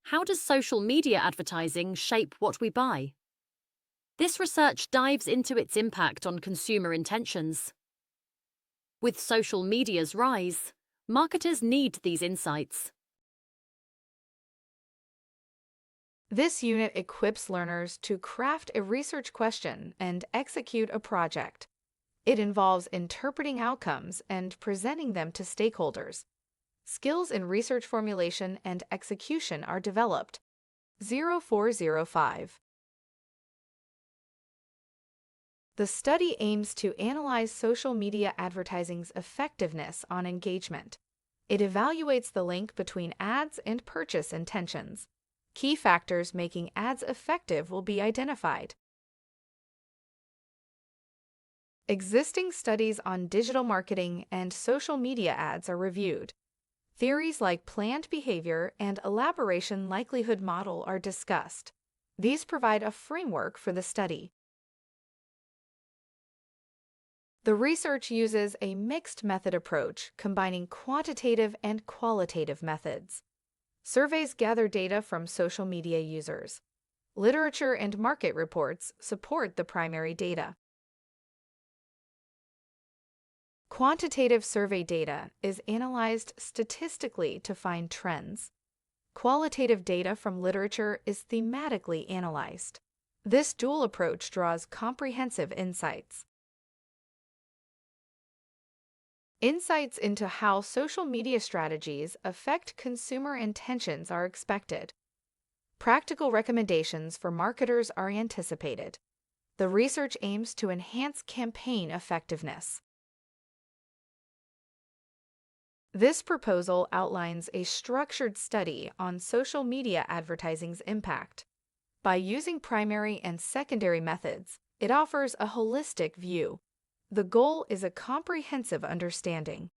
How does social media advertising shape what we buy? This research dives into its impact on consumer intentions. With social media's rise, marketers need these insights. This unit equips learners to craft a research question and execute a project. It involves interpreting outcomes and presenting them to stakeholders. Skills in research formulation and execution are developed. 0405. The study aims to analyze social media advertising's effectiveness on engagement. It evaluates the link between ads and purchase intentions. Key factors making ads effective will be identified. Existing studies on digital marketing and social media ads are reviewed. Theories like planned behavior and elaboration likelihood model are discussed. These provide a framework for the study. The research uses a mixed method approach, combining quantitative and qualitative methods. Surveys gather data from social media users. Literature and market reports support the primary data. Quantitative survey data is analyzed statistically to find trends. Qualitative data from literature is thematically analyzed. This dual approach draws comprehensive insights. Insights into how social media strategies affect consumer intentions are expected. Practical recommendations for marketers are anticipated. The research aims to enhance campaign effectiveness. This proposal outlines a structured study on social media advertising's impact. By using primary and secondary methods, it offers a holistic view. The goal is a comprehensive understanding.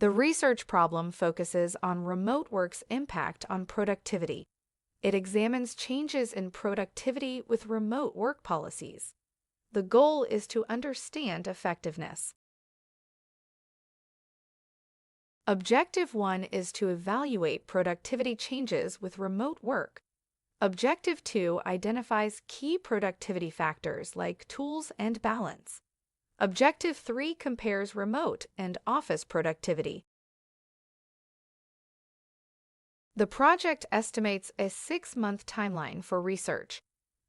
The research problem focuses on remote work's impact on productivity. It examines changes in productivity with remote work policies. The goal is to understand effectiveness. Objective 1 is to evaluate productivity changes with remote work. Objective 2 identifies key productivity factors like tools and balance. Objective 3 compares remote and office productivity. The project estimates a 6-month timeline for research.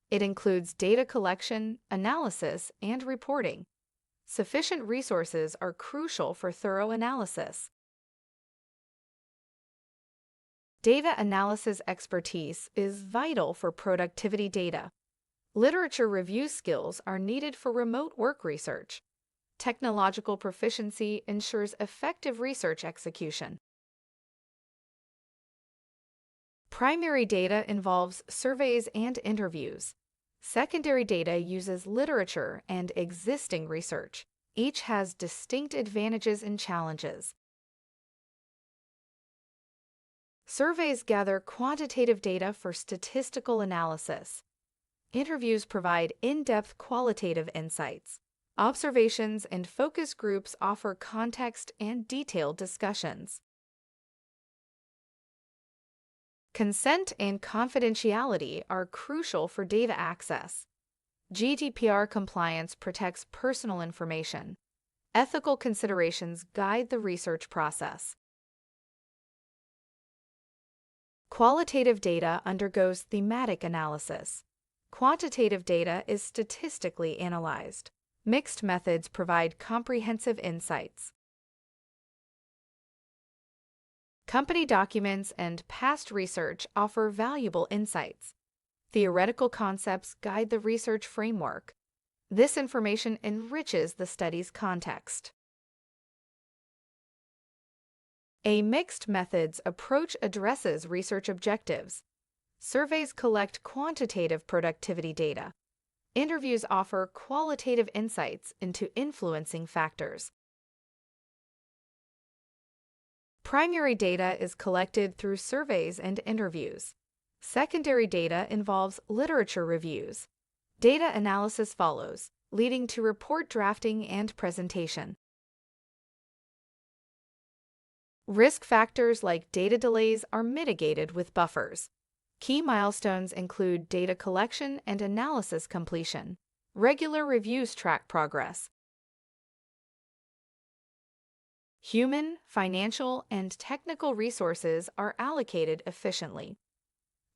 It includes data collection, analysis, and reporting. Sufficient resources are crucial for thorough analysis. Data analysis expertise is vital for productivity data. Literature review skills are needed for remote work research. Technological proficiency ensures effective research execution. Primary data involves surveys and interviews. Secondary data uses literature and existing research. Each has distinct advantages and challenges. Surveys gather quantitative data for statistical analysis. Interviews provide in-depth qualitative insights. Observations and focus groups offer context and detailed discussions. Consent and confidentiality are crucial for data access. GDPR compliance protects personal information. Ethical considerations guide the research process. Qualitative data undergoes thematic analysis. Quantitative data is statistically analyzed. Mixed methods provide comprehensive insights. Company documents and past research offer valuable insights. Theoretical concepts guide the research framework. This information enriches the study's context. A mixed methods approach addresses research objectives. Surveys collect quantitative productivity data. Interviews offer qualitative insights into influencing factors. Primary data is collected through surveys and interviews. Secondary data involves literature reviews. Data analysis follows, leading to report drafting and presentation. Risk factors like data delays are mitigated with buffers. Key milestones include data collection and analysis completion. Regular reviews track progress. Human, financial, and technical resources are allocated efficiently.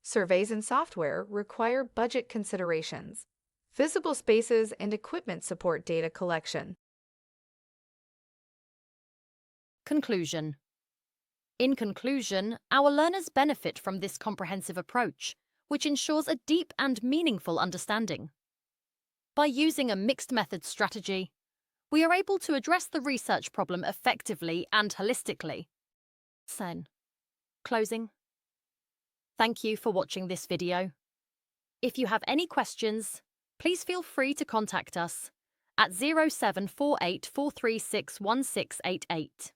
Surveys and software require budget considerations. Physical spaces and equipment support data collection. Conclusion. In conclusion, our learners benefit from this comprehensive approach, which ensures a deep and meaningful understanding. By using a mixed method strategy, we are able to address the research problem effectively and holistically. Sen. Closing. Thank you for watching this video. If you have any questions, please feel free to contact us at 0748 436 1688.